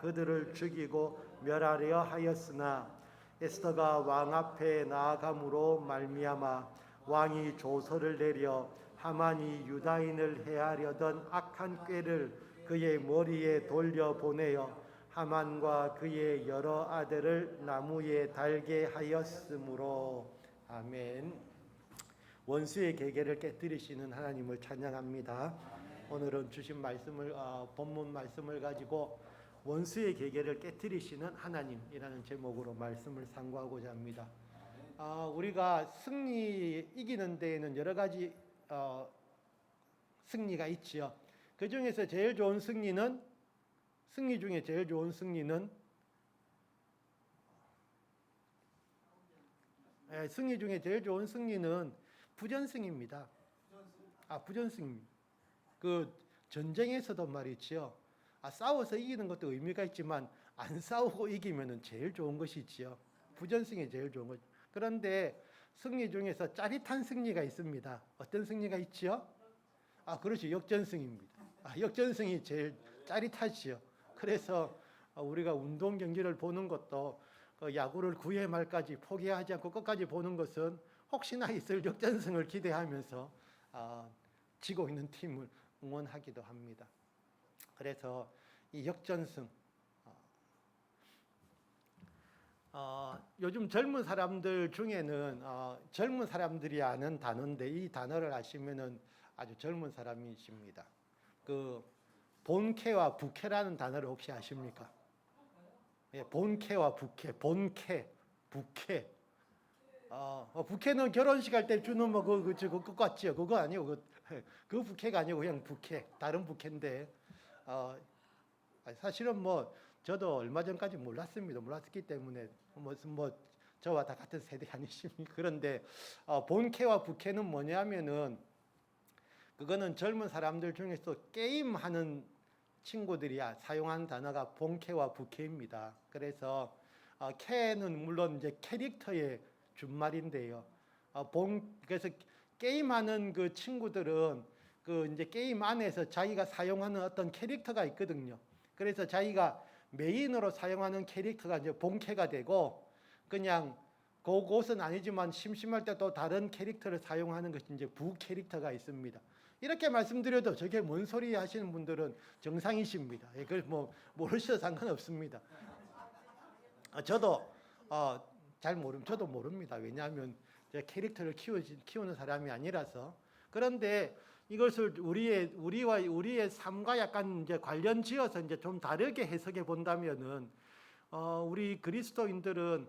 그들을 죽이고 멸하려 하였으나 에스더가 왕 앞에 나아감으로 말미암아 왕이 조서를 내려 하만이 유다인을 해하려던 악한 꾀를 그의 머리에 돌려보내어 하만과 그의 여러 아들을 나무에 달게 하였으므로. 아멘. 원수의 계계를 깨뜨리시는 하나님을 찬양합니다. 오늘은 주신 말씀을 본문 말씀을 가지고 원수의 계계를 깨뜨리시는 하나님이라는 제목으로 말씀을 상고하고자 합니다. 우리가 이기는 데에는 여러 가지 승리가 있지요. 그 중에서 제일 좋은 승리 중에 제일 좋은 승리는 부전승입니다. 부전승입니다. 그 전쟁에서도 말이지요. 싸워서 이기는 것도 의미가 있지만 안 싸우고 이기면은 제일 좋은 것이지요. 부전승이 제일 좋은 것. 그런데 승리 중에서 짜릿한 승리가 있습니다. 어떤 승리가 있지요? 그렇죠. 역전승입니다. 역전승이 제일 짜릿하지요. 그래서 우리가 운동 경기를 보는 것도 야구를 9회 말까지 포기하지 않고 끝까지 보는 것은 혹시나 있을 역전승을 기대하면서 지고 있는 팀을 응원하기도 합니다. 그래서 이 역전승, 요즘 젊은 사람들 중에는 젊은 사람들이 아는 단어인데 이 단어를 아시면은 아주 젊은 사람이십니다. 그 본캐와 부캐라는 단어를 혹시 아십니까? 예, 본캐와 부캐, 본캐, 부캐. 부캐는 결혼식 할 때 주는 그거 같지요? 그거 아니고 그 부캐가 아니고 그냥 부캐, 다른 부캐인데 사실은 저도 얼마 전까지 몰랐기 때문에 저와 다 같은 세대 아니십니까? 그런데 본캐와 부캐는 뭐냐면은 그거는 젊은 사람들 중에서 게임하는 친구들이 사용하는 단어가 본캐와 부캐입니다. 그래서 캐는 물론 이제 캐릭터의 준말인데요. 그래서 게임하는 그 친구들은 그 이제 게임 안에서 자기가 사용하는 어떤 캐릭터가 있거든요. 그래서 자기가 메인으로 사용하는 캐릭터가 이제 본캐가 되고 그냥 그곳은 아니지만 심심할 때 또 다른 캐릭터를 사용하는 것이 이제 부캐릭터가 있습니다. 이렇게 말씀드려도 저게 뭔 소리 하시는 분들은 정상이십니다. 그걸 모르셔도 상관없습니다. 저도 저도 모릅니다. 왜냐하면 제가 캐릭터를 키우는 사람이 아니라서. 그런데 이것을 우리의 삶과 약간 이제 관련 지어서 이제 좀 다르게 해석해 본다면은 우리 그리스도인들도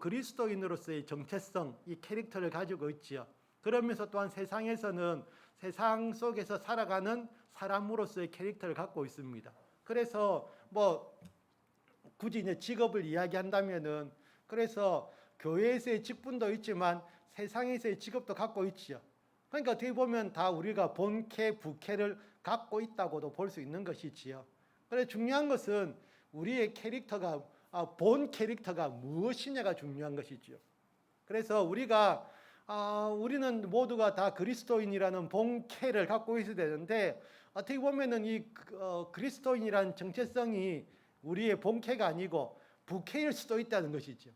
그리스도인으로서의 정체성, 이 캐릭터를 가지고 있지요. 그러면서 또한 세상에서는 세상 속에서 살아가는 사람으로서의 캐릭터를 갖고 있습니다. 그래서 굳이 이제 직업을 이야기한다면은 그래서 교회에서의 직분도 있지만 세상에서의 직업도 갖고 있지요. 그러니까 어떻게 보면 다 우리가 본캐, 부캐를 갖고 있다고도 볼 수 있는 것이지요. 그래서 중요한 것은 우리의 캐릭터가 본 캐릭터가 무엇이냐가 중요한 것이지요. 그래서 우리는 모두가 다 그리스도인이라는 본캐를 갖고 있어야 되는데 어떻게 보면은 이 그리스도인이라는 정체성이 우리의 본캐가 아니고 부캐일 수도 있다는 것이죠.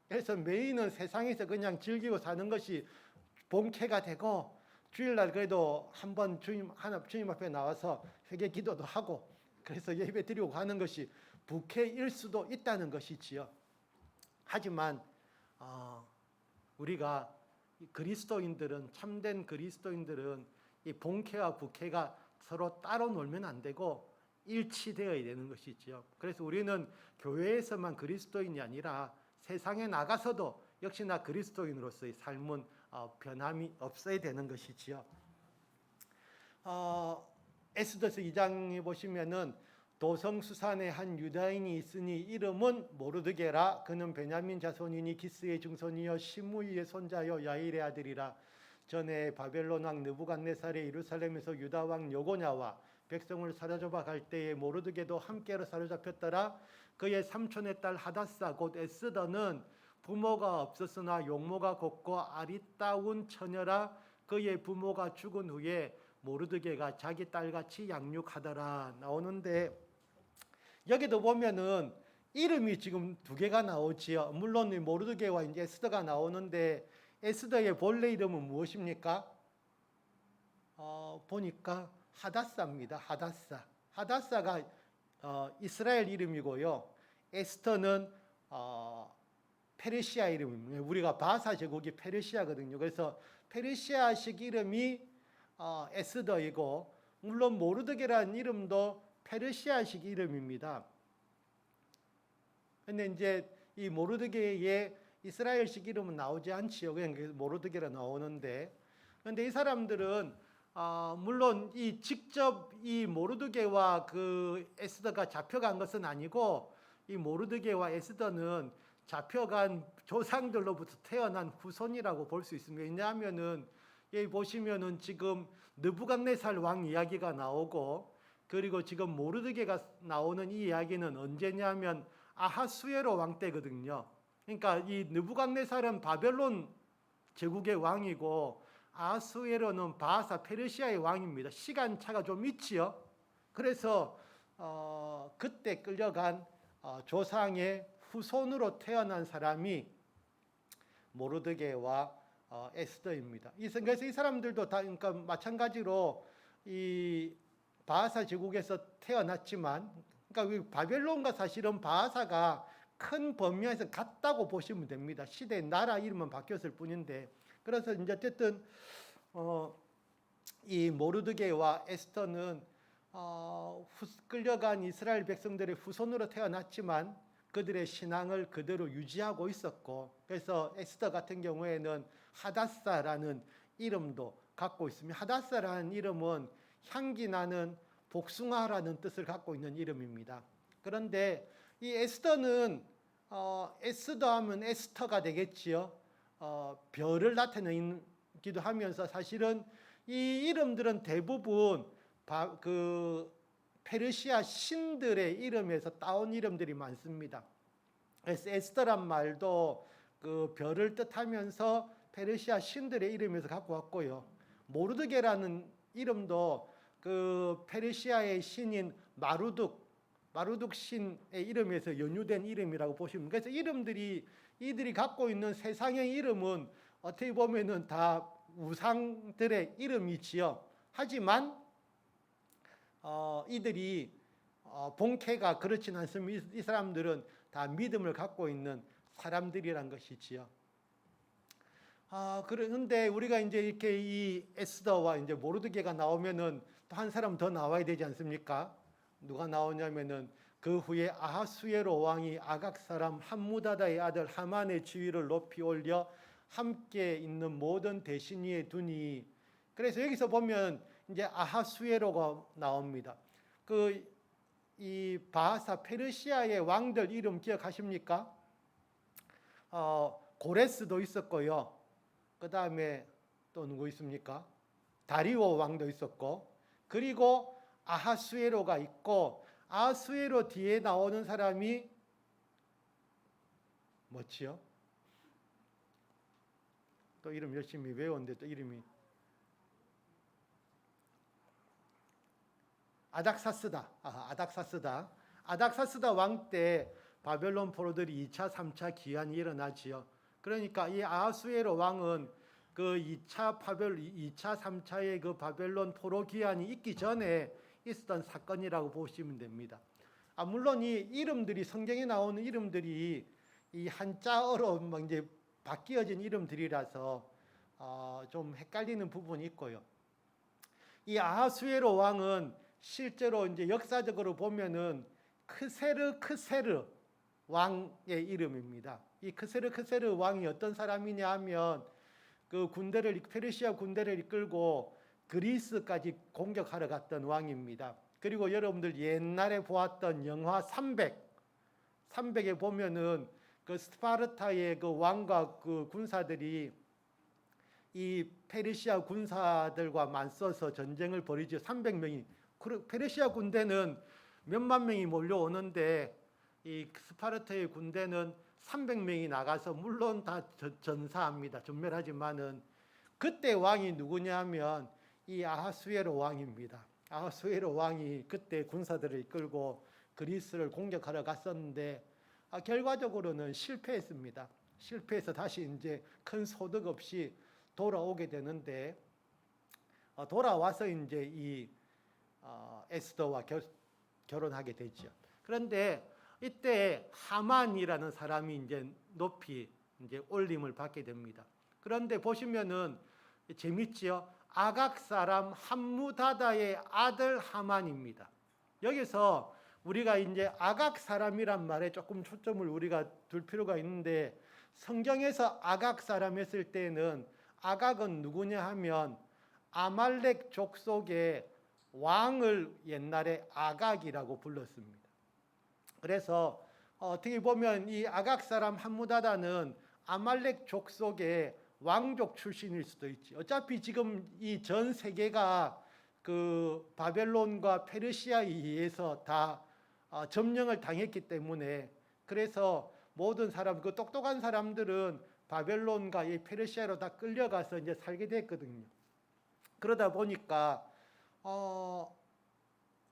그래서 메인은 세상에서 그냥 즐기고 사는 것이 본캐가 되고 주일날 그래도 한번 주님 앞에 나와서 회개 기도도 하고 그래서 예배 드리고 가는 것이 부캐일 수도 있다는 것이지요. 하지만 우리가 그리스도인들은 참된 그리스도인들은 이 본캐와 부캐가 서로 따로 놀면 안 되고 일치되어야 되는 것이지요. 그래서 우리는 교회에서만 그리스도인이 아니라 세상에 나가서도 역시나 그리스도인으로서의 삶은 변함이 없어야 되는 것이지요. 에스더서 2장에 보시면은 도성수산에 한 유다인이 있으니 이름은 모르드게라. 그는 베냐민 자손이니 기스의 증손이요 시므이의 손자요 야일의 아들이라. 전에 바벨론 왕 느부갓네살이 예루살렘에서 유다 왕 여고냐와 백성을 사로잡아 갈 때에 모르드게도 함께로 사로잡혔더라. 그의 삼촌의 딸 하다사 곧 에스더는 부모가 없었으나 용모가 곱고 아리따운 처녀라. 그의 부모가 죽은 후에 모르드게가 자기 딸같이 양육하더라. 나오는데 여기도 보면은 이름이 지금 두 개가 나오지요. 물론 이 모르드게와 이제 에스더가 나오는데 에스더의 본래 이름은 무엇입니까? 보니까 하다사입니다. 하다사. 하다사가 이스라엘 이름이고요. 에스더는 페르시아 이름입니다. 우리가 바사 제국이 페르시아거든요. 그래서 페르시아식 이름이 에스더이고, 물론 모르드게라는 이름도 페르시아식 이름입니다. 근데 이제 이 모르드게의 이스라엘식 이름은 나오지 않지요. 그냥 모르드게라 나오는데, 근데 이 사람들은 물론 이 직접 이 모르드게와 그 에스더가 잡혀간 것은 아니고, 이 모르드게와 에스더는 잡혀간 조상들로부터 태어난 후손이라고 볼 수 있습니다. 왜냐하면은 여기 보시면은 지금 느부갓네살 왕 이야기가 나오고, 그리고 지금 모르드게가 나오는 이 이야기는 언제냐면 아하수에로 왕 때거든요. 그러니까 이 느부갓네살은 바벨론 제국의 왕이고 아하수에로는 바사 페르시아의 왕입니다. 시간차가 좀 있지요. 그래서 그때 끌려간 조상의 후손으로 태어난 사람이 모르드게와 에스더입니다. 그래서 이 사람들도 다 그러니까 마찬가지로 이 바하사 제국에서 태어났지만, 그러니까 바벨론과 사실은 바하사가 큰 범위에서 같다고 보시면 됩니다. 시대 나라 이름은 바뀌었을 뿐인데, 그래서 이제 어쨌든 이 모르드게와 에스더는 끌려간 이스라엘 백성들의 후손으로 태어났지만 그들의 신앙을 그대로 유지하고 있었고, 그래서 에스더 같은 경우에는 하다사라는 이름도 갖고 있습니다. 하다사라는 이름은 향기 나는 복숭아라는 뜻을 갖고 있는 이름입니다. 그런데 이 에스더는 에스더 하면 에스터가 되겠지요. 별을 나타내기도 하면서 사실은 이 이름들은 대부분 그 페르시아 신들의 이름에서 따온 이름들이 많습니다. 그래서 에스더란 말도 그 별을 뜻하면서 페르시아 신들의 이름에서 갖고 왔고요. 모르드게라는 이름도 그 페르시아의 신인 마루둑 신의 이름에서 연유된 이름이라고 보시면, 그래서 이들이 갖고 있는 세상의 이름은 어떻게 보면은 다 우상들의 이름이지요. 하지만 이들이 본캐가 그렇진 않습니다. 이 사람들은 다 믿음을 갖고 있는 사람들이란 것이지요. 그런데 우리가 이제 이렇게 이 에스더와 이제 모르드게가 나오면은 또 한 사람 더 나와야 되지 않습니까? 누가 나오냐면은 그 후에 아하수에로 왕이 아각 사람 함무다다의 아들 하만의 지위를 높이 올려 함께 있는 모든 대신 위에 두니. 그래서 여기서 보면 이제 아하수에로가 나옵니다. 이 바하사 페르시아의 왕들 이름 기억하십니까? 고레스도 있었고요. 그 다음에 또 누구 있습니까? 다리오 왕도 있었고, 그리고 아하수에로가 있고, 아하수에로 뒤에 나오는 사람이 뭐지요? 또 이름 열심히 외웠는데 또 이름이 아닥사스다. 아닥사스다 왕 때 바벨론 포로들이 2차, 3차 기한이 일어나지요. 그러니까 이 아하수에로 왕은 그 2차, 3차의 그 바벨론 포로 기한이 있기 전에 있었던 사건이라고 보시면 됩니다. 물론 이 이름들이, 성경에 나오는 이름들이 이 한자어로 막 이제 바뀌어진 이름들이라서 좀 헷갈리는 부분이 있고요. 이 아하수에로 왕은 실제로 이제 역사적으로 보면은 크세르 왕의 이름입니다. 이 크세르 왕이 어떤 사람이냐 하면 그 페르시아 군대를 이끌고 그리스까지 공격하러 갔던 왕입니다. 그리고 여러분들 옛날에 보았던 영화 300에 보면은 그 스파르타의 그 왕과 그 군사들이 이 페르시아 군사들과 맞서서 전쟁을 벌이죠. 300명이. 페르시아 군대는 몇만 명이 몰려오는데 이 스파르타의 군대는 300명이 나가서 물론 다 전사합니다. 전멸하지만은 그때 왕이 누구냐면 이 아하수에로 왕입니다. 아하수에로 왕이 그때 군사들을 이끌고 그리스를 공격하러 갔었는데 결과적으로는 실패했습니다. 실패해서 다시 이제 큰 소득 없이 돌아오게 되는데 돌아와서 이제 이 에스더와 결혼하게 되죠. 그런데 이때 하만이라는 사람이 이제 높이 이제 올림을 받게 됩니다. 그런데 보시면은 재밌지요. 아각 사람 함무다다의 아들 하만입니다. 여기서 우리가 이제 아각 사람이란 말에 조금 초점을 우리가 둘 필요가 있는데, 성경에서 아각 사람 했을 때는 아각은 누구냐 하면 아말렉 족속의 왕을 옛날에 아각이라고 불렀습니다. 그래서 어떻게 보면 이 아각 사람 함무다다는 아말렉 족속의 왕족 출신일 수도 있지. 어차피 지금 이 전 세계가 그 바벨론과 페르시아에 의해서 다 점령을 당했기 때문에, 그래서 모든 사람, 그 똑똑한 사람들은 바벨론과 이 페르시아로 다 끌려가서 이제 살게 됐거든요. 그러다 보니까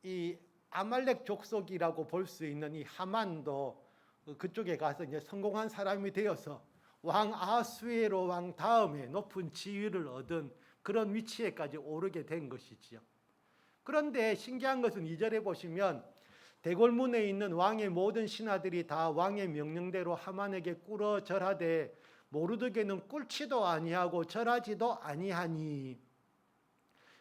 이 아말렉 족속이라고 볼 수 있는 이 하만도 그쪽에 가서 이제 성공한 사람이 되어서 왕 아하수에로 왕 다음에 높은 지위를 얻은 그런 위치에까지 오르게 된 것이지요. 그런데 신기한 것은 2절에 보시면 대궐문에 있는 왕의 모든 신하들이 다 왕의 명령대로 하만에게 꿇어 절하되 모르드게는 꿇지도 아니하고 절하지도 아니하니.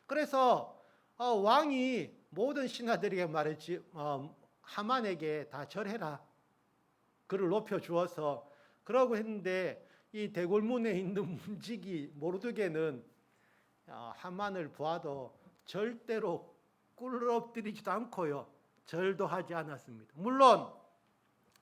그래서 왕이 모든 신하들에게 말했지, 하만에게 다 절해라. 그를 높여 주어서 그러고 했는데, 이 대궐문에 있는 문지기 모르드게는 하만을 보아도 절대로 꿇어엎드리지도 않고요, 절도 하지 않았습니다. 물론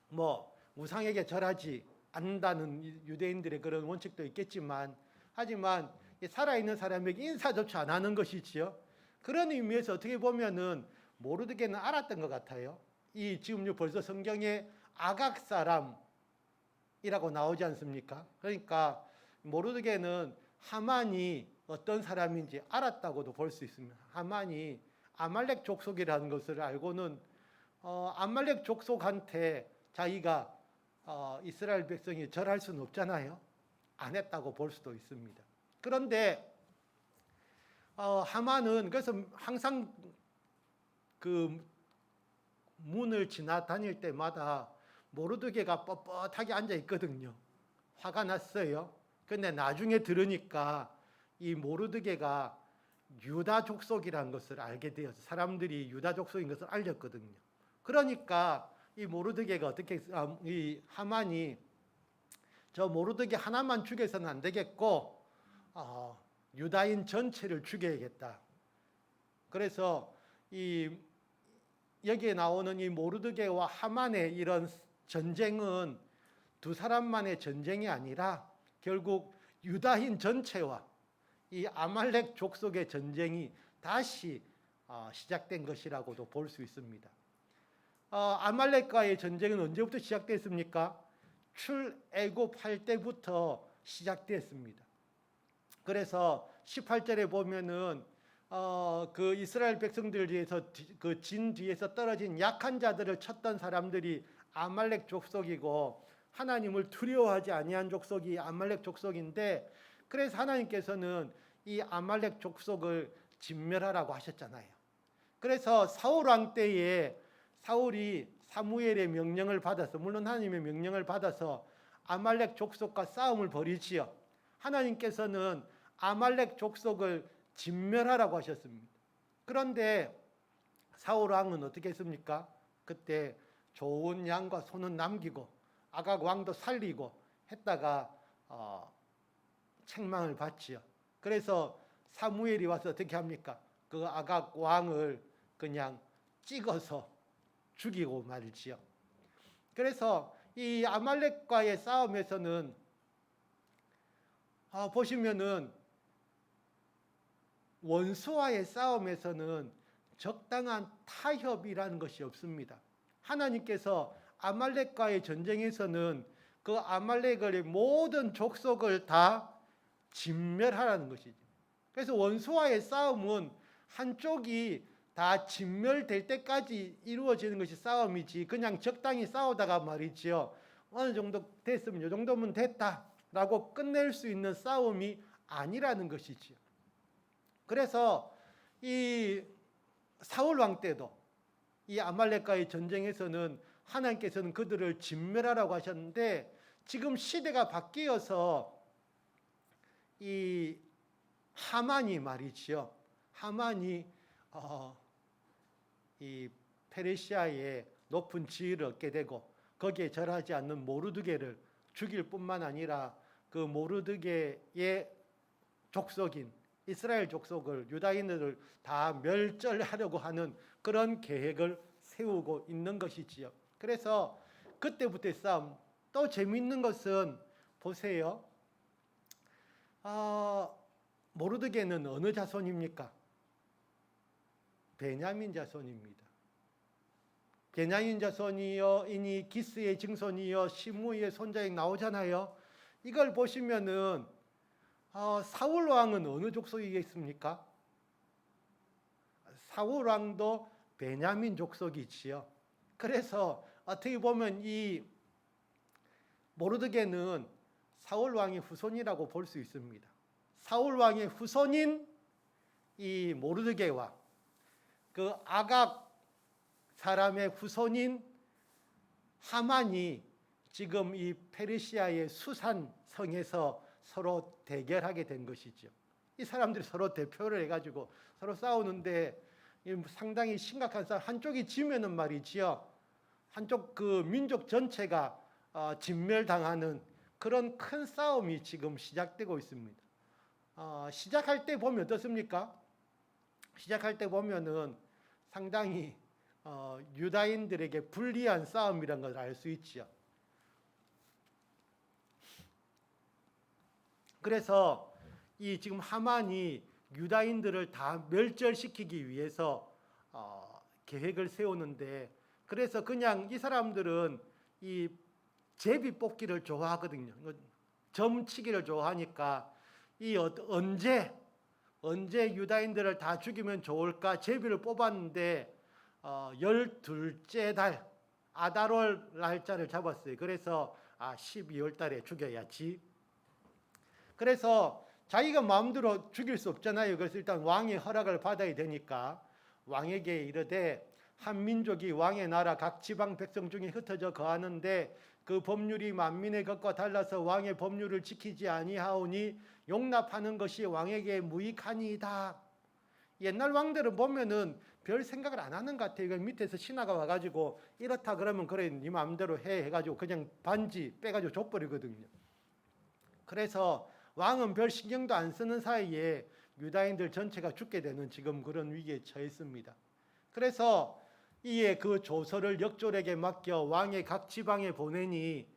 뭐 우상에게 절하지 않는다는 유대인들의 그런 원칙도 있겠지만, 하지만 살아있는 사람에게 인사조차 안 하는 것이지요. 그런 의미에서 어떻게 보면은 모르드게는 알았던 것 같아요. 이 지금 벌써 성경에 아각 사람이라고 나오지 않습니까? 그러니까 모르드게는 하만이 어떤 사람인지 알았다고도 볼 수 있습니다. 하만이 아말렉 족속이라는 것을 알고는 아말렉 족속한테 자기가 이스라엘 백성이 절할 수는 없잖아요. 안 했다고 볼 수도 있습니다. 그런데 하만은 그래서 항상 그 문을 지나다닐 때마다 모르드게가 뻣뻣하게 앉아 있거든요. 화가 났어요. 근데 나중에 들으니까 이 모르드게가 유다 족속이라는 것을 알게 되어서 사람들이 유다 족속인 것을 알렸거든요. 그러니까 이 모르드게가 어떻게, 이 하만이 저 모르드게 하나만 죽여서는 안 되겠고 유다인 전체를 죽여야겠다. 그래서 여기에 나오는 이 모르드게와 하만의 이런 전쟁은 두 사람만의 전쟁이 아니라 결국 유다인 전체와 이 아말렉 족속의 전쟁이 다시 시작된 것이라고도 볼 수 있습니다. 아말렉과의 전쟁은 언제부터 시작됐습니까? 출애굽할 때부터 시작됐습니다. 그래서 18절에 보면은 그 이스라엘 백성들 뒤에서 그 진 뒤에서 떨어진 약한 자들을 쳤던 사람들이 아말렉 족속이고, 하나님을 두려워하지 아니한 족속이 아말렉 족속인데, 그래서 하나님께서는 이 아말렉 족속을 진멸하라고 하셨잖아요. 그래서 사울 왕 때에 사울이 사무엘의 명령을 받아서, 물론 하나님의 명령을 받아서 아말렉 족속과 싸움을 벌이지요. 하나님께서는 아말렉 족속을 진멸하라고 하셨습니다. 그런데 사울 왕은 어떻게 했습니까? 그때 좋은 양과 소는 남기고 아각 왕도 살리고 했다가 책망을 받지요. 그래서 사무엘이 와서 어떻게 합니까? 그 아각 왕을 그냥 찍어서 죽이고 말지요. 그래서 이 아말렉과의 싸움에서는 보시면은 원수와의 싸움에서는 적당한 타협이라는 것이 없습니다. 하나님께서 아말렉과의 전쟁에서는 그 아말렉의 모든 족속을 다 진멸하라는 것이죠. 그래서 원수와의 싸움은 한쪽이 다 진멸될 때까지 이루어지는 것이 싸움이지, 그냥 적당히 싸우다가 말이지요, 어느 정도 됐으면 이 정도면 됐다라고 끝낼 수 있는 싸움이 아니라는 것이지요. 그래서 이 사울 왕 때도 이 아말렉과의 전쟁에서는 하나님께서는 그들을 진멸하라고 하셨는데, 지금 시대가 바뀌어서 이 하만이 말이지요, 하만이 이 페르시아의 높은 지위를 얻게 되고 거기에 절하지 않는 모르드게를 죽일 뿐만 아니라 그 모르드게의 족속인 이스라엘 족속을, 유다인들을 다 멸절하려고 하는 그런 계획을 세우고 있는 것이지요. 그래서 그때부터의 싸움. 또 재미있는 것은 보세요. 모르드게는 어느 자손입니까? 베냐민 자손입니다. 베냐민 자손이여 이니 기스의 증손이여 시므이의 손자에 나오잖아요. 이걸 보시면은 사울 왕은 어느 족속이겠습니까? 사울 왕도 베냐민 족속이지요. 그래서 어떻게 보면 이 모르드게는 사울 왕의 후손이라고 볼 수 있습니다. 사울 왕의 후손인 이 모르드게와 그 아각 사람의 후손인 하만이 지금 이 페르시아의 수산 성에서 서로 대결하게 된 것이죠. 이 사람들이 서로 대표를 해가지고 서로 싸우는데 상당히 심각한 싸움. 한쪽이 지면은 말이지요, 한쪽 그 민족 전체가 진멸당하는 그런 큰 싸움이 지금 시작되고 있습니다. 시작할 때 보면 어떻습니까? 시작할 때 보면은 상당히 유다인들에게 불리한 싸움이라는 걸 알 수 있죠. 그래서 이 지금 하만이 유다인들을 다 멸절시키기 위해서 계획을 세우는데, 그래서 그냥 이 사람들은 이 제비 뽑기를 좋아하거든요. 점치기를 좋아하니까 이 언제 유다인들을 다 죽이면 좋을까 제비를 뽑았는데 12째 달 아달월 날짜를 잡았어요. 그래서 12월 달에 죽여야지. 그래서 자기가 마음대로 죽일 수 없잖아요. 그래서 일단 왕의 허락을 받아야 되니까 왕에게 이르되 한 민족이 왕의 나라 각 지방 백성 중에 흩어져 거하는데 그 법률이 만민의 것과 달라서 왕의 법률을 지키지 아니하오니 용납하는 것이 왕에게 무익하니이다. 옛날 왕들은 보면은 별 생각을 안 하는 것 같아요. 밑에서 신하가 와가지고 이렇다 그러면 그래 네 마음대로 해가지고 그냥 반지 빼가지고 줘버리거든요. 그래서 왕은 별 신경도 안 쓰는 사이에 유다인들 전체가 죽게 되는 지금 그런 위기에 처했습니다. 그래서 이에 그 조서를 역졸에게 맡겨 왕의 각 지방에 보내니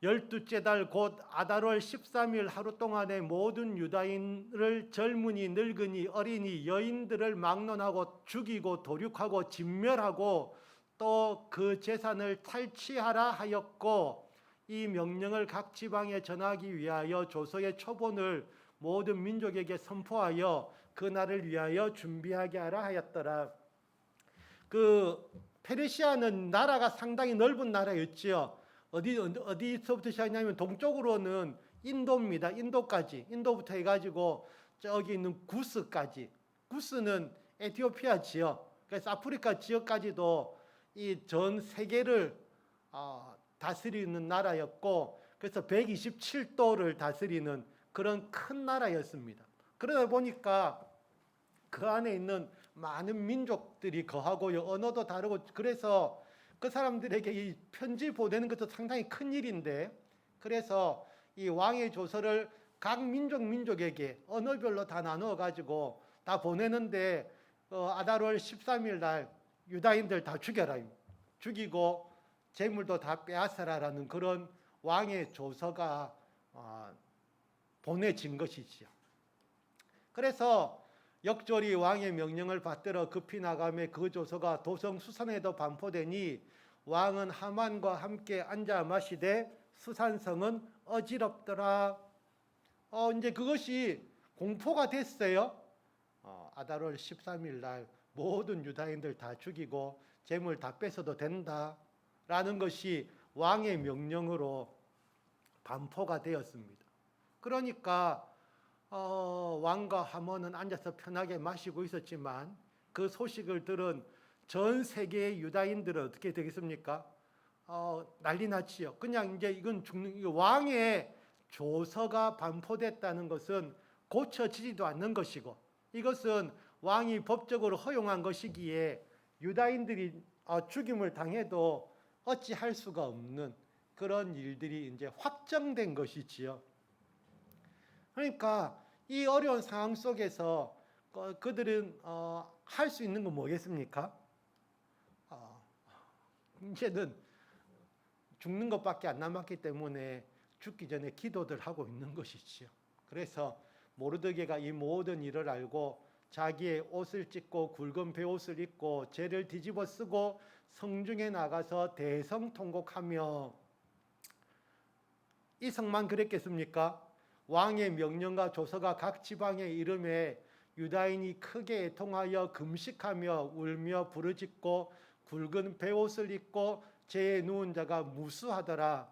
12째 달 곧 아달월 13일 하루 동안에 모든 유다인을 젊은이 늙은이 어린이 여인들을 막론하고 죽이고 도륙하고 진멸하고 또 그 재산을 탈취하라 하였고, 이 명령을 각 지방에 전하기 위하여 조서의 초본을 모든 민족에게 선포하여 그 날을 위하여 준비하게 하라 하였더라. 그 페르시아는 나라가 상당히 넓은 나라였지요. 어디서부터 시작하냐면 동쪽으로는 인도입니다. 인도부터 해가지고 저기 있는 구스까지. 구스는 에티오피아지요. 그래서 아프리카 지역까지도 이 전 세계를 다스리는 나라였고, 그래서 127도를 다스리는 그런 큰 나라였습니다. 그러다 보니까 그 안에 있는 많은 민족들이 거하고 언어도 다르고, 그래서 그 사람들에게 이 편지 보내는 것도 상당히 큰 일인데, 그래서 이 왕의 조서를 각 민족에게 언어별로 다 나누어 가지고 다 보내는데 아달월 13일 날 유다인들 다 죽여라, 죽이고 재물도 다 빼앗아라라는 그런 왕의 조서가 보내진 것이지요. 그래서 역졸이 왕의 명령을 받들어 급히 나가매 그 조서가 도성 수산에도 반포되니 왕은 하만과 함께 앉아 마시되 수산성은 어지럽더라. 이제 그것이 공포가 됐어요. 아달월 13일 날 모든 유다인들 다 죽이고 재물 다 뺏어도 된다라는 것이 왕의 명령으로 반포가 되었습니다. 그러니까 왕과 하몬은 앉아서 편하게 마시고 있었지만 그 소식을 들은 전 세계의 유다인들은 어떻게 되겠습니까? 난리 났지요. 그냥 이제 이건 왕의 조서가 반포됐다는 것은 고쳐지지도 않는 것이고, 이것은 왕이 법적으로 허용한 것이기에 유다인들이 죽임을 당해도 어찌할 수가 없는 그런 일들이 이제 확정된 것이지요. 그러니까 이 어려운 상황 속에서 그들은 할 수 있는 건 뭐겠습니까? 이제는 죽는 것밖에 안 남았기 때문에 죽기 전에 기도들 하고 있는 것이지요. 그래서 모르드게가 이 모든 일을 알고 자기의 옷을 찢고 굵은 베옷을 입고 죄를 뒤집어 쓰고 성중에 나가서 대성통곡하며, 이 성만 그랬겠습니까? 왕의 명령과 조서가 각 지방에 이름에 유다인이 크게 애통하여 금식하며 울며 부르짖고 굵은 베옷을 입고 죄에 누운 자가 무수하더라.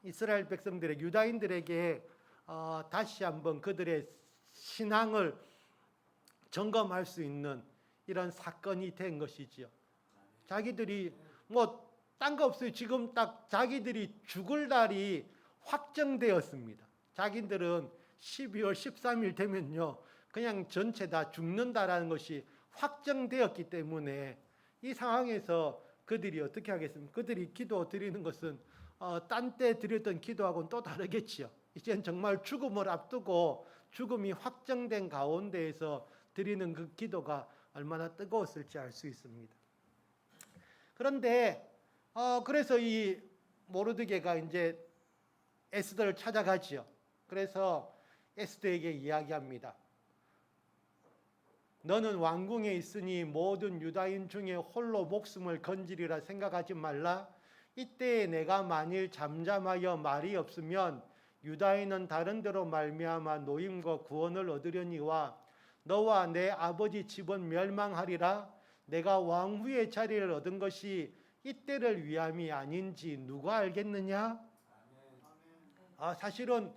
이스라엘 백성들의 유다인들에게 다시 한번 그들의 신앙을 점검할 수 있는 이런 사건이 된 것이지요. 자기들이 뭐 딴 거 없어요. 지금 딱 자기들이 죽을 날이 확정되었습니다. 자기들은 12월 13일 되면요, 그냥 전체 다 죽는다라는 것이 확정되었기 때문에 이 상황에서 그들이 어떻게 하겠습니까? 그들이 기도 드리는 것은 딴 때 드렸던 기도하고는 또 다르겠지요. 이제는 정말 죽음을 앞두고 죽음이 확정된 가운데에서 드리는 그 기도가 얼마나 뜨거웠을지 알 수 있습니다. 그런데 그래서 이 모르드게가 이제 에스더를 찾아가지요. 그래서 에스더에게 이야기합니다. 너는 왕궁에 있으니 모든 유다인 중에 홀로 목숨을 건지리라 생각하지 말라. 이때에 내가 만일 잠잠하여 말이 없으면 유다인은 다른 데로 말미암아 노임과 구원을 얻으려니와 너와 내 아버지 집은 멸망하리라. 내가 왕후의 자리를 얻은 것이 이때를 위함이 아닌지 누가 알겠느냐? 사실은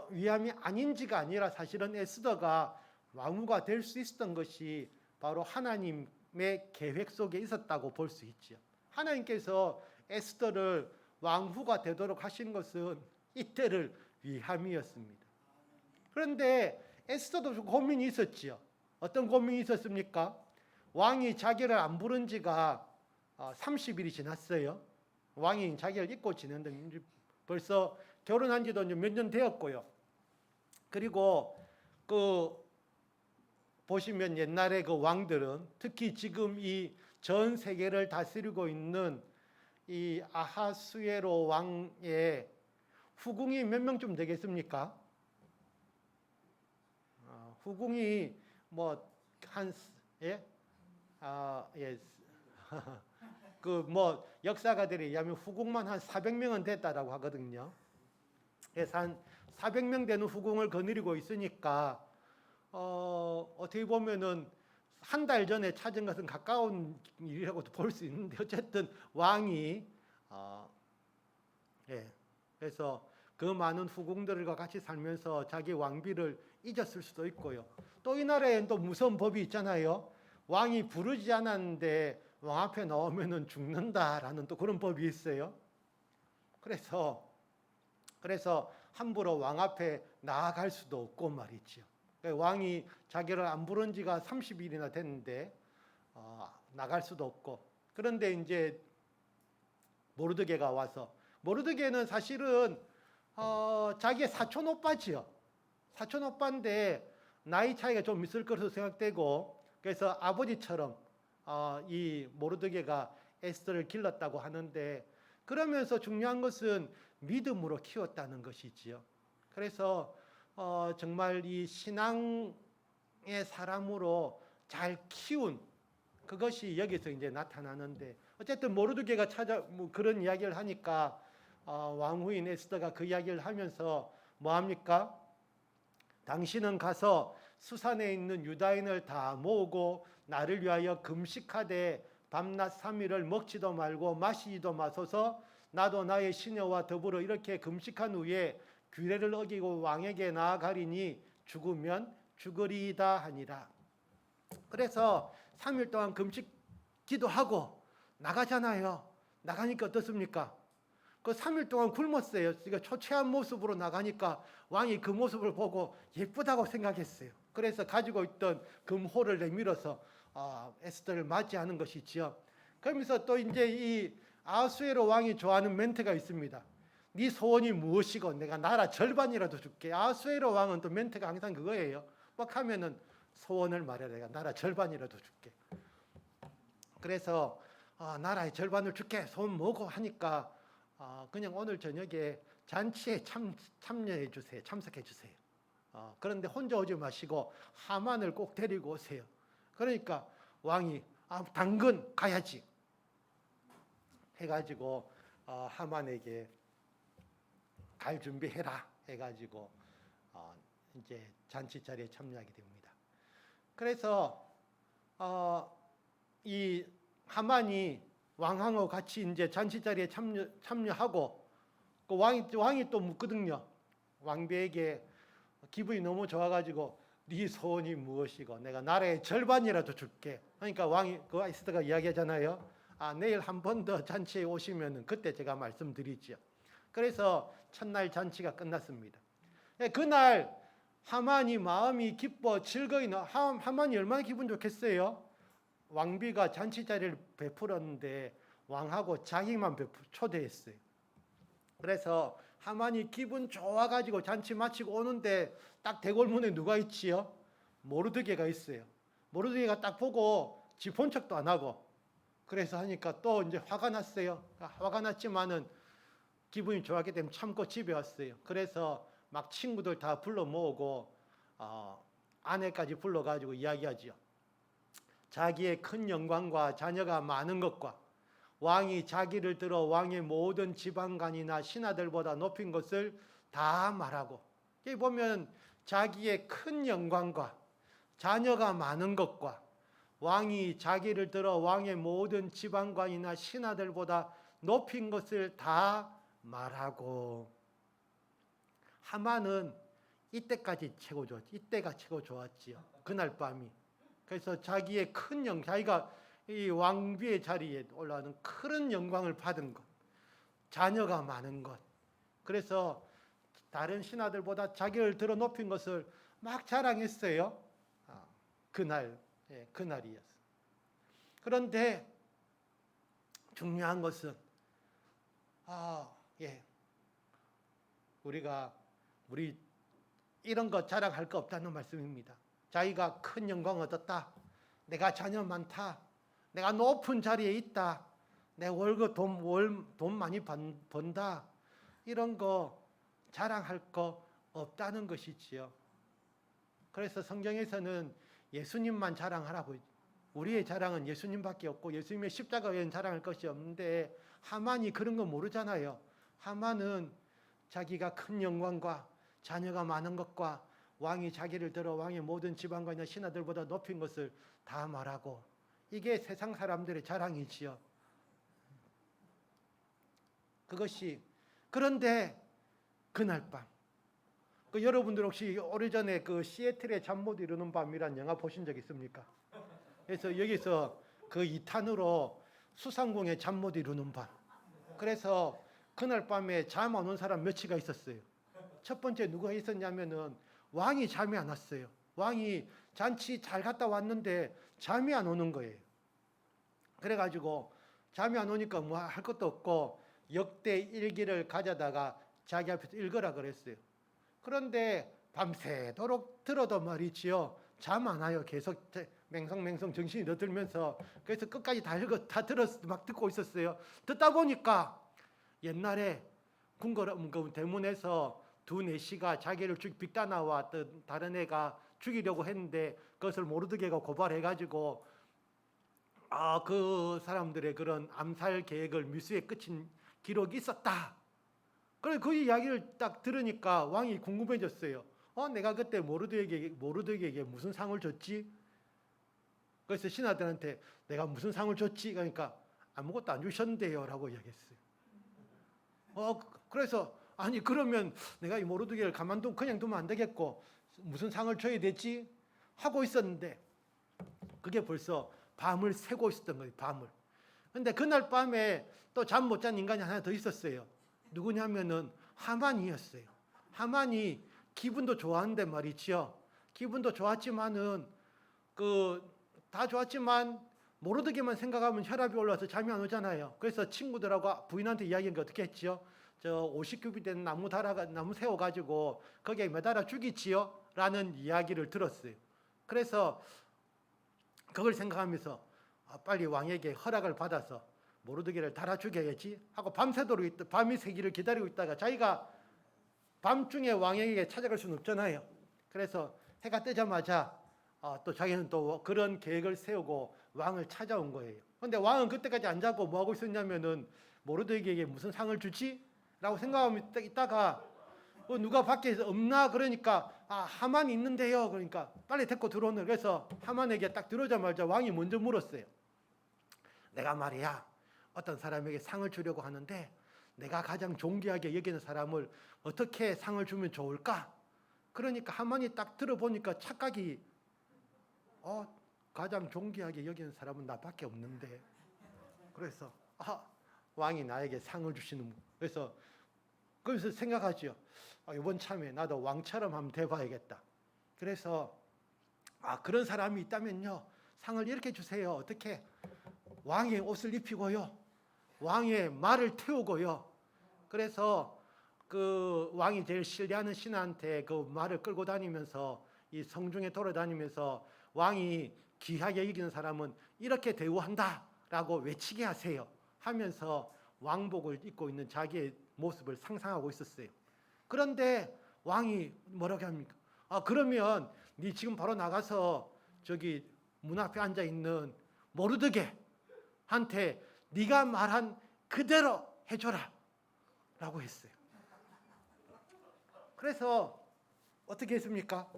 위함이 아닌지가 아니라 사실은 에스더가 왕후가 될 수 있었던 것이 바로 하나님의 계획 속에 있었다고 볼 수 있죠. 하나님께서 에스더를 왕후가 되도록 하신 것은 이때를 위함이었습니다. 그런데 에스더도 고민이 있었지요. 어떤 고민이 있었습니까? 왕이 자기를 안 부른 지가 30일이 지났어요. 왕이 자기를 잊고 지냈는데 벌써 결혼한 지도 몇 년 되었고요. 그리고 보시면 옛날에 그 왕들은, 특히 지금 이 전 세계를 다스리고 있는 이 아하수에로 왕의 후궁이 몇 명쯤 되겠습니까? 후궁이 역사가들에 의하면 후궁만 한 400명은 됐다라고 하거든요. 그래서 한 400명 되는 후궁을 거느리고 있으니까 어떻게 보면은 한 달 전에 찾은 것은 가까운 일이라고도 볼 수 있는데, 어쨌든 왕이 그래서 그 많은 후궁들과 같이 살면서 자기 왕비를 잊었을 수도 있고요. 또 이 나라에는 또 무서운 법이 있잖아요. 왕이 부르지 않았는데 왕 앞에 나오면은 죽는다라는 또 그런 법이 있어요. 그래서 함부로 왕 앞에 나아갈 수도 없고 말이죠. 왕이 자기를 안 부른 지가 30일이나 됐는데 나갈 수도 없고. 그런데 이제 모르드게가 와서, 모르드게는 사실은 자기의 사촌 오빠지요. 사촌 오빠인데 나이 차이가 좀 있을 것으로 생각되고, 그래서 아버지처럼 이 모르드게가 에스더를 길렀다고 하는데, 그러면서 중요한 것은 믿음으로 키웠다는 것이지요. 그래서 정말 이 신앙의 사람으로 잘 키운 그것이 여기서 이제 나타나는데, 어쨌든 모르드게가 그런 이야기를 하니까 왕후인 에스더가 그 이야기를 하면서 뭐 합니까? 당신은 가서 수산에 있는 유다인을 다 모으고 나를 위하여 금식하되 밤낮 3일을 먹지도 말고 마시지도 마소서. 나도 나의 시녀와 더불어 이렇게 금식한 후에 규례를 어기고 왕에게 나아가리니 죽으면 죽으리이다 하니라. 그래서 3일 동안 금식 기도하고 나가잖아요. 나가니까 어떻습니까? 그 3일 동안 굶었어요. 그러니까 초췌한 모습으로 나가니까 왕이 그 모습을 보고 예쁘다고 생각했어요. 그래서 가지고 있던 금호를 내밀어서 에스더를 맞이하는 것이지요. 그러면서 또 이제 이 아수에로 왕이 좋아하는 멘트가 있습니다. 네 소원이 무엇이고 내가 나라 절반이라도 줄게. 아수에로 왕은 또 멘트가 항상 그거예요. 막 하면은 소원을 말해. 내가 나라 절반이라도 줄게. 그래서 나라의 절반을 줄게. 소원 뭐고 하니까 그냥 오늘 저녁에 잔치에 참여해 주세요. 참석해 주세요. 그런데 혼자 오지 마시고 하만을 꼭 데리고 오세요. 그러니까 왕이 당근 가야지 해가지고 하만에게 갈 준비해라 해가지고 이제 잔치 자리에 참여하게 됩니다. 그래서 이 하만이 왕하고 같이 이제 잔치 자리에 참여하고 그 왕이 또 묻거든요. 왕비에게 기분이 너무 좋아가지고 네 소원이 무엇이고 내가 나라의 절반이라도 줄게. 그러니까 왕이 그 에스더가 이야기하잖아요. 내일 한 번 더 잔치에 오시면은 그때 제가 말씀드리죠. 그래서 첫날 잔치가 끝났습니다. 그날 하만이 마음이 기뻐 즐거이 하만이 얼마나 기분 좋겠어요. 왕비가 잔치 자리를 베풀었는데 왕하고 자기만 초대했어요. 그래서 하만이 기분 좋아가지고 잔치 마치고 오는데 딱 대궐문에 누가 있지요? 모르드게가 있어요. 모르드게가 딱 보고 지 본 척도 안 하고 그래서 하니까 또 이제 화가 났어요. 화가 났지만은 기분이 좋았기 때문에 참고 집에 왔어요. 그래서 막 친구들 다 불러 모으고 아내까지 불러가지고 이야기하지요. 자기의 큰 영광과 자녀가 많은 것과 왕이 자기를 들어 왕의 모든 지방관이나 신하들보다 높인 것을 다 말하고, 여기 보면 자기의 큰 영광과 자녀가 많은 것과 왕이 자기를 들어 왕의 모든 지방관이나 신하들보다 높인 것을 다 말하고. 하만은 이때까지 최고 좋았지. 이때가 최고 좋았지요. 그날 밤이. 그래서 자기의 큰 영광, 자기가 이 왕비의 자리에 올라가는 큰 영광을 받은 것, 자녀가 많은 것, 그래서 다른 신하들보다 자기를 들어 높인 것을 막 자랑했어요. 그날이었어요. 그런데 중요한 것은 우리 이런 거 자랑할 거 없다는 말씀입니다. 자기가 큰 영광을 얻었다. 내가 자녀 많다. 내가 높은 자리에 있다. 내 월급 돈 많이 번다. 이런 거 자랑할 거 없다는 것이지요. 그래서 성경에서는 예수님만 자랑하라고. 우리의 자랑은 예수님밖에 없고 예수님의 십자가 외에는 자랑할 것이 없는데 하만이 그런 거 모르잖아요. 하만은 자기가 큰 영광과 자녀가 많은 것과 왕이 자기를 들어 왕의 모든 지방관이나 신하들보다 높인 것을 다 말하고, 이게 세상 사람들의 자랑이지요. 그것이, 그런데 그날 밤, 여러분들 혹시 오래전에 그 시애틀의 잠 못 이루는 밤이란 영화 보신 적 있습니까? 그래서 여기서 그 2탄으로 수상공의 잠 못 이루는 밤. 그래서 그날 밤에 잠 안 온 사람 몇이가 있었어요. 첫 번째 누가 있었냐면은 왕이 잠이 안 왔어요. 왕이 잔치 잘 갔다 왔는데 잠이 안 오는 거예요. 그래가지고 잠이 안 오니까 뭐 할 것도 없고 역대 일기를 가져다가 자기 앞에서 읽으라 그랬어요. 그런데 밤새도록 들어도 말이지요. 잠 안 와요. 계속 맹성맹성 정신이 너들면서. 그래서 끝까지 다 들었어. 막 듣고 있었어요. 듣다 보니까 옛날에 궁궐 대문에서 두 내시가 자기를 빅다나와 다른 애가 죽이려고 했는데 그것을 모르드게가 고발해가지고 그 사람들의 그런 암살 계획을 미수에 끝인 기록이 있었다. 그래 그 이야기를 딱 들으니까 왕이 궁금해졌어요. 내가 그때 모르드에게 무슨 상을 줬지? 그래서 신하들한테 내가 무슨 상을 줬지? 그러니까 아무것도 안 주셨는데요 라고 이야기했어요. 그래서 아니 그러면 내가 이 모르드게를 그냥 두면 안 되겠고 무슨 상을 줘야 되지? 하고 있었는데 그게 벌써 밤을 새고 있었던 거예요. 밤을. 근데 그날 밤에 또 잠 못 잔 인간이 하나 더 있었어요. 누구냐면은 하만이었어요. 하만이 기분도 좋았는데 말이지요. 기분도 좋았지만은 다 좋았지만 모르드게만 생각하면 혈압이 올라와서 잠이 안 오잖아요. 그래서 친구들하고 부인한테 이야기한 게 어떻게 했지요? 저 50규빗 된 나무 세워가지고 거기에 매달아 죽이지요? 라는 이야기를 들었어요. 그래서 그걸 생각하면서 빨리 왕에게 허락을 받아서 모르드게를 달아 죽여야지 하고 밤새도록 밤이 새기를 기다리고 있다가 자기가 밤중에 왕에게 찾아갈 수는 없잖아요. 그래서 해가 뜨자마자 또 자기는 또 그런 계획을 세우고 왕을 찾아온 거예요. 그런데 왕은 그때까지 안 자고 뭐 하고 있었냐면은 모르드게에게 무슨 상을 주지? 라고 생각하고 있다가 누가 밖에서 없나? 그러니까 하만이 있는데요. 그러니까 빨리 데리고 들어오는. 그래서 하만에게 딱 들어오자마자 왕이 먼저 물었어요. 내가 말이야 어떤 사람에게 상을 주려고 하는데 내가 가장 존귀하게 여기는 사람을 어떻게 상을 주면 좋을까? 그러니까 하만이 딱 들어보니까 착각이 가장 존귀하게 여기는 사람은 나밖에 없는데 그래서 왕이 나에게 상을 주시는 그래서 생각하죠. 이번 참에 나도 왕처럼 한번 돼봐야겠다. 그래서 그런 사람이 있다면요 상을 이렇게 주세요. 어떻게? 왕의 옷을 입히고요 왕의 말을 태우고요. 그래서 그 왕이 제일 신뢰하는 신하한테 그 말을 끌고 다니면서 이 성중에 돌아다니면서 왕이 귀하게 여기는 사람은 이렇게 대우한다라고 외치게 하세요 하면서 왕복을 입고 있는 자기의 모습을 상상하고 있었어요. 그런데 왕이 뭐라고 합니까? 그러면 네 지금 바로 나가서 저기 문 앞에 앉아 있는 모르드게한테 네가 말한 그대로 해줘라 라고 했어요. 그래서 어떻게 했습니까?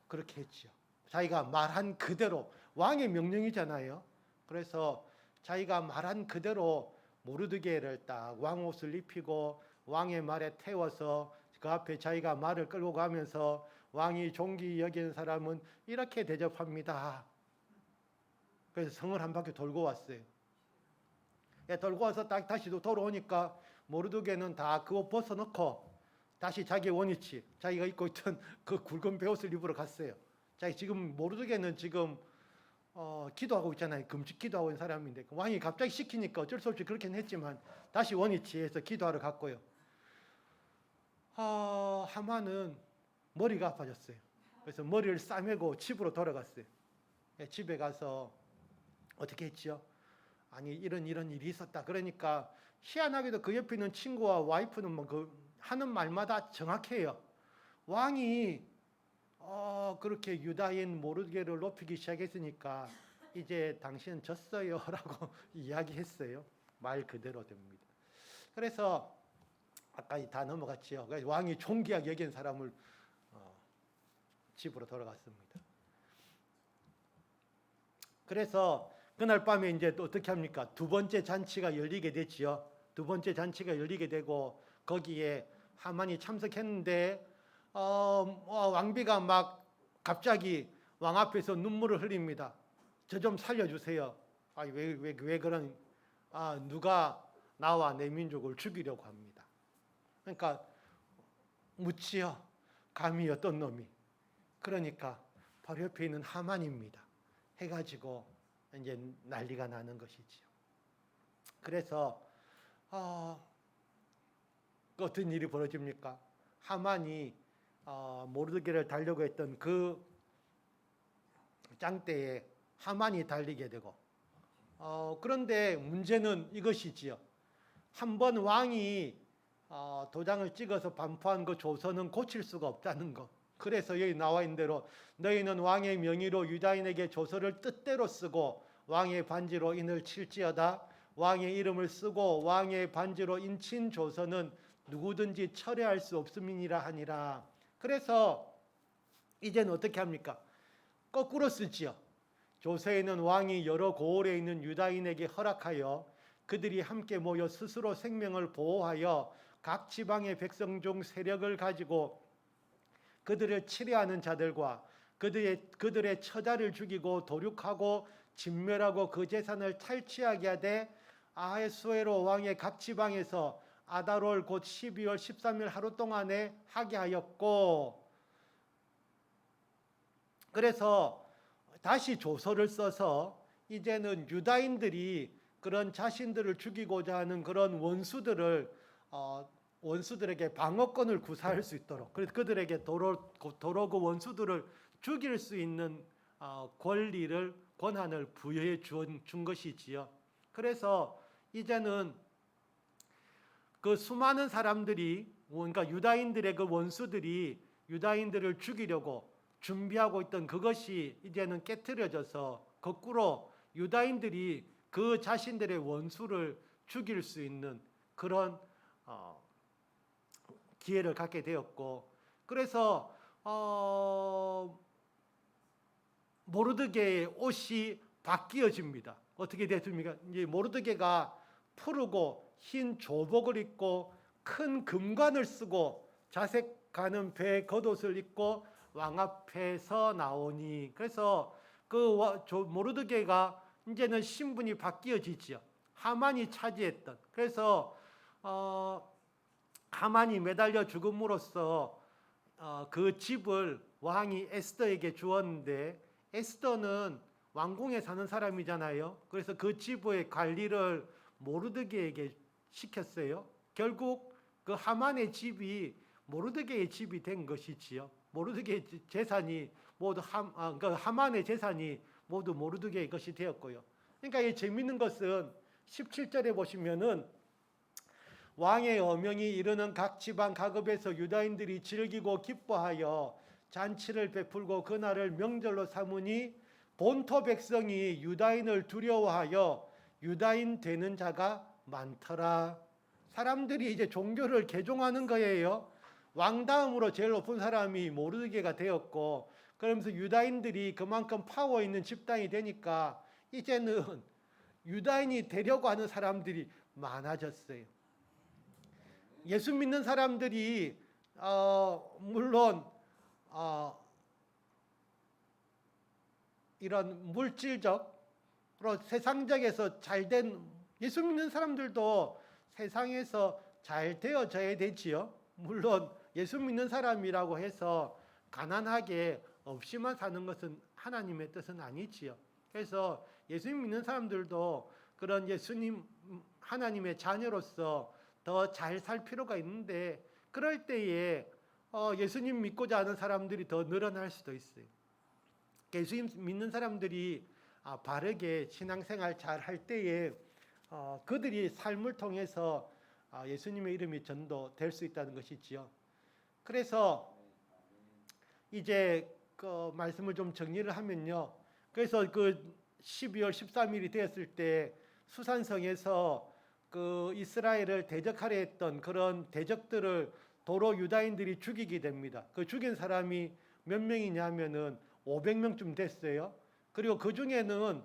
그렇게 했죠. 자기가 말한 그대로 왕의 명령이잖아요. 그래서 자기가 말한 그대로 모르드게를 딱 왕옷을 입히고 왕의 말에 태워서 그 앞에 자기가 말을 끌고 가면서 왕이 존귀 여기는 사람은 이렇게 대접합니다. 그래서 성을 한 바퀴 돌고 왔어요. 돌고 와서 다시 돌아오니까 모르드게는 다 그 옷 벗어놓고 다시 자기 원위치, 자기가 입고 있던 그 굵은 베옷을 입으러 갔어요. 지금 모르드게는 지금 기도하고 있잖아요. 금식 기도하고 있는 사람인데 왕이 갑자기 시키니까 어쩔 수 없이 그렇게는 했지만 다시 원위치에서 기도하러 갔고요. 하만은 머리가 아파졌어요. 그래서 머리를 싸매고 집으로 돌아갔어요. 집에 가서 어떻게 했지요? 이런 일이 있었다. 그러니까 희한하게도 그 옆에 있는 친구와 와이프는 하는 말마다 정확해요. 왕이 그렇게 유다인 모르드게를 높이기 시작했으니까 이제 당신은 졌어요 라고 이야기했어요. 말 그대로 됩니다. 그래서 아까 다 넘어갔지요. 왕이 존귀하게 여긴 사람을 집으로 돌아갔습니다. 그래서 그날 밤에 이제 또 어떻게 합니까? 두 번째 잔치가 열리게 됐지요. 두 번째 잔치가 열리게 되고 거기에 하만이 참석했는데 왕비가 막 갑자기 왕 앞에서 눈물을 흘립니다. 저 좀 살려주세요. 왜 그런 누가 나와 내 민족을 죽이려고 합니다. 그러니까 묻지요. 감히 어떤 놈이. 그러니까 바로 옆에 있는 하만입니다. 해가지고 이제 난리가 나는 것이지요. 그래서 어떤 일이 벌어집니까? 하만이 모르드게를 달려고 했던 그 짱대에 하만이 달리게 되고 그런데 문제는 이것이지요. 한번 왕이 도장을 찍어서 반포한 그 조서는 고칠 수가 없다는 것. 그래서 여기 나와 있는 대로 너희는 왕의 명의로 유다인에게 조서를 뜻대로 쓰고 왕의 반지로 인을 칠지어다. 왕의 이름을 쓰고 왕의 반지로 인친 조서는 누구든지 철회할 수 없음이니라 하니라. 그래서 이제는 어떻게 합니까? 거꾸로 쓰지요. 조세에는 왕이 여러 고을에 있는 유다인에게 허락하여 그들이 함께 모여 스스로 생명을 보호하여 각 지방의 백성 중 세력을 가지고 그들을 치려하는 자들과 그들의 처자를 죽이고 도륙하고 진멸하고 그 재산을 탈취하게 하되 아하수에로 왕의 각 지방에서 아달월 곧 12월 13일 하루 동안에 하게 하였고, 그래서 다시 조서를 써서 이제는 유다인들이 그런 자신들을 죽이고자 하는 그런 원수들에게 방어권을 구사할 수 있도록, 그래서 그들에게 도로 그 원수들을 죽일 수 있는 권한을 부여해 준 것이지요. 그래서 이제는 그 수많은 사람들이, 그러니까 유다인들의 그 원수들이 유다인들을 죽이려고 준비하고 있던 그것이 이제는 깨트려져서 거꾸로 유다인들이 그 자신들의 원수를 죽일 수 있는 그런 기회를 갖게 되었고, 그래서 모르드게의 옷이 바뀌어집니다. 어떻게 됐습니까? 이제 모르드게가 푸르고 흰 조복을 입고 큰 금관을 쓰고 자색 가는 배 겉옷을 입고 왕 앞에서 나오니, 그래서 그 모르드게가 이제는 신분이 바뀌어지지요. 하만이 차지했던, 그래서 하만이 매달려 죽음으로써 그 집을 왕이 에스더에게 주었는데, 에스더는 왕궁에 사는 사람이잖아요. 그래서 그 집의 관리를 모르드게에게 시켰어요. 결국 그 하만의 집이 모르드게의 집이 된 것이지요. 모르드게의 재산이 모두 하만의 재산이 모두 모르드게의 것이 되었고요. 그러니까 이 재미있는 것은 17절에 보시면은 왕의 어명이 이르는 각 지방 각읍에서 유다인들이 즐기고 기뻐하여 잔치를 베풀고 그날을 명절로 삼으니 본토 백성이 유다인을 두려워하여 유다인 되는 자가 많더라. 사람들이 이제 종교를 개종하는 거예요. 왕 다음으로 제일 높은 사람이 모르드게가 되었고, 그러면서 유다인들이 그만큼 파워 있는 집단이 되니까 이제는 유다인이 되려고 하는 사람들이 많아졌어요. 예수 믿는 사람들이 물론 이런 물질적으로 세상적에서 잘된 예수 믿는 사람들도 세상에서 잘 되어져야 되지요. 물론 예수 믿는 사람이라고 해서 가난하게 없이만 사는 것은 하나님의 뜻은 아니지요. 그래서 예수 믿는 사람들도 그런 예수님 하나님의 자녀로서 더 잘 살 필요가 있는데, 그럴 때에 예수님 믿고자 하는 사람들이 더 늘어날 수도 있어요. 예수 믿는 사람들이 바르게 신앙생활 잘 할 때에 그들이 삶을 통해서 예수님의 이름이 전도될 수 있다는 것이지요. 그래서 이제 그 말씀을 좀 정리를 하면요. 그래서 그 12월 13일이 되었을 때 수산성에서 그 이스라엘을 대적하려 했던 그런 대적들을 도로 유다인들이 죽이게 됩니다. 그 죽인 사람이 몇 명이냐면은 500명쯤 됐어요. 그리고 그 중에는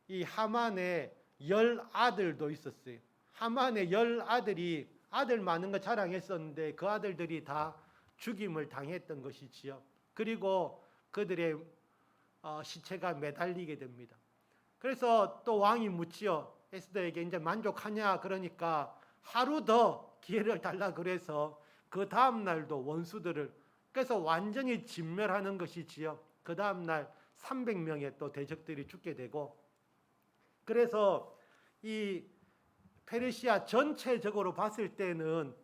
이 하만의 10아들도 있었어요. 하만의 10아들이 아들 많은 거 자랑했었는데 그 아들들이 다 죽임을 당했던 것이지요. 그리고 그들의 시체가 매달리게 됩니다. 그래서 또 왕이 묻지요. 에스더에게 이제 만족하냐? 그러니까 하루 더 기회를 달라 그래서 그 다음 날도 원수들을, 그래서 완전히 진멸하는 것이지요. 그 다음 날 300명의 또 대적들이 죽게 되고, 그래서 이 페르시아 전체적으로 봤을 때는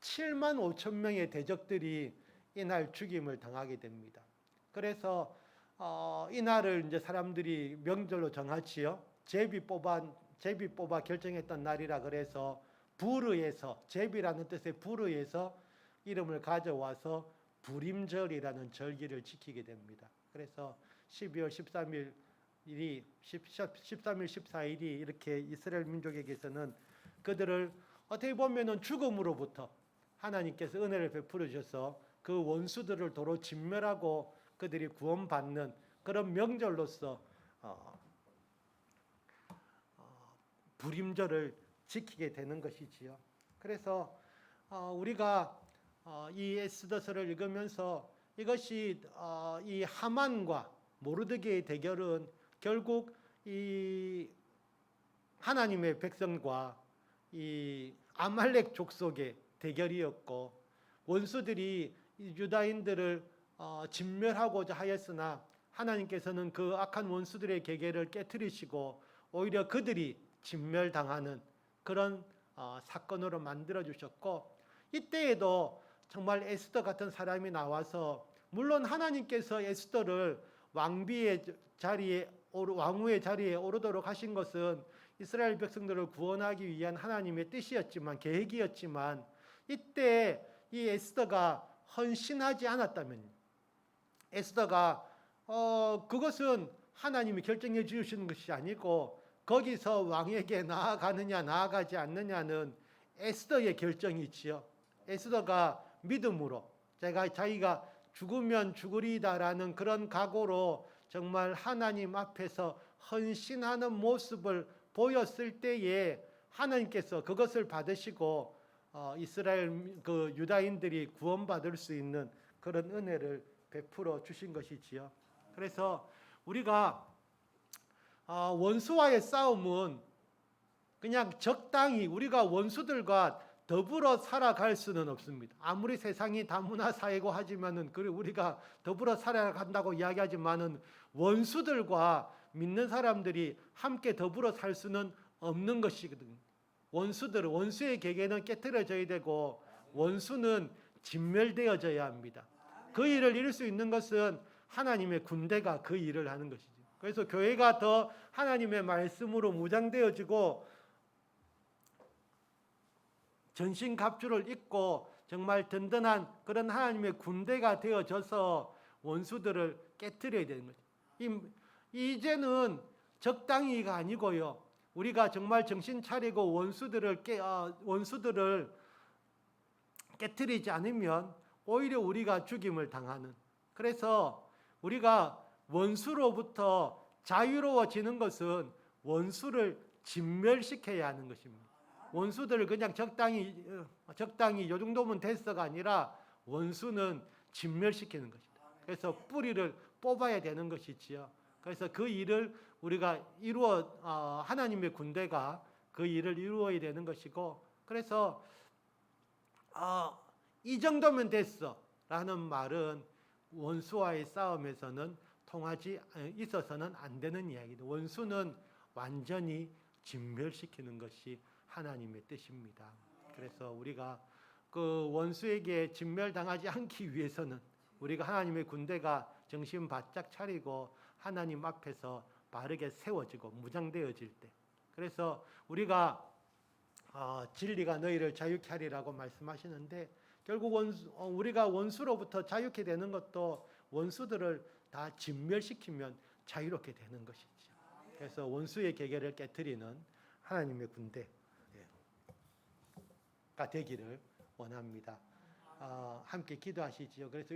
7만 5천 명의 대적들이 이날 죽임을 당하게 됩니다. 그래서 이날을 이제 사람들이 명절로 정하지요. 제비 뽑아 결정했던 날이라 그래서 부르에서, 제비라는 뜻의 부르에서 이름을 가져와서 부림절이라는 절기를 지키게 됩니다. 그래서 12월 13일 13일 14일이 이렇게 이스라엘 민족에게서는 그들을 어떻게 보면은 죽음으로부터 하나님께서 은혜를 베풀어 주셔서 그 원수들을 도로 진멸하고 그들이 구원받는 그런 명절로서 불임절을 지키게 되는 것이지요. 그래서 우리가 이 에스더서를 읽으면서 이것이 이 하만과 모르드게의 대결은 결국 이 하나님의 백성과 이 아말렉 족속의 대결이었고, 원수들이 유다인들을 진멸하고자 하였으나 하나님께서는 그 악한 원수들의 계계를 깨뜨리시고 오히려 그들이 진멸당하는 그런 사건으로 만들어 주셨고, 이때에도 정말 에스더 같은 사람이 나와서, 물론 하나님께서 에스더를 왕후의 자리에 오르도록 하신 것은 이스라엘 백성들을 구원하기 위한 하나님의 뜻이었지만, 계획이었지만, 이때 이 에스더가 헌신하지 않았다면, 에스더가 그것은 하나님이 결정해 주시는 것이 아니고 거기서 왕에게 나아가느냐 나아가지 않느냐는 에스더의 결정이지요. 에스더가 믿음으로 자기가 죽으면 죽으리다라는 그런 각오로 정말 하나님 앞에서 헌신하는 모습을 보였을 때에 하나님께서 그것을 받으시고 이스라엘 그 유다인들이 구원받을 수 있는 그런 은혜를 베풀어 주신 것이지요. 그래서 우리가 원수와의 싸움은 그냥 적당히 우리가 원수들과 더불어 살아갈 수는 없습니다. 아무리 세상이 다문화 사회고 하지만은 우리가 더불어 살아간다고 이야기하지만은 원수들과 믿는 사람들이 함께 더불어 살 수는 없는 것이거든요. 원수의 계계는 깨트려져야 되고 원수는 진멸되어져야 합니다. 그 일을 이룰 수 있는 것은 하나님의 군대가 그 일을 하는 것이죠. 그래서 교회가 더 하나님의 말씀으로 무장되어지고 전신갑주를 입고 정말 든든한 그런 하나님의 군대가 되어져서 원수들을 깨트려야 되는 거죠. 이제는 적당히가 아니고요. 우리가 정말 정신 차리고 원수들을 깨트리지 않으면 오히려 우리가 죽임을 당하는. 그래서 우리가 원수로부터 자유로워지는 것은 원수를 진멸시켜야 하는 것입니다. 원수들을 그냥 적당히 요 정도면 됐어가 아니라 원수는 진멸시키는 것이다. 그래서 뿌리를 뽑아야 되는 것이지요. 그래서 그 일을 우리가 하나님의 군대가 그 일을 이루어야 되는 것이고, 그래서 이 정도면 됐어라는 말은 원수와의 싸움에서는 통하지 있어서는 안 되는 이야기다. 원수는 완전히 진멸시키는 것이 하나님의 뜻입니다. 그래서 우리가 그 원수에게 진멸당하지 않기 위해서는 우리가 하나님의 군대가 정신 바짝 차리고 하나님 앞에서 바르게 세워지고 무장되어질 때, 그래서 우리가 진리가 너희를 자유케 하리라고 말씀하시는데, 결국 우리가 원수로부터 자유케 되는 것도 원수들을 다 진멸시키면 자유롭게 되는 것이죠. 그래서 원수의 계계를 깨트리는 하나님의 군대가 되기를 원합니다. 함께 기도하시지요. 그래서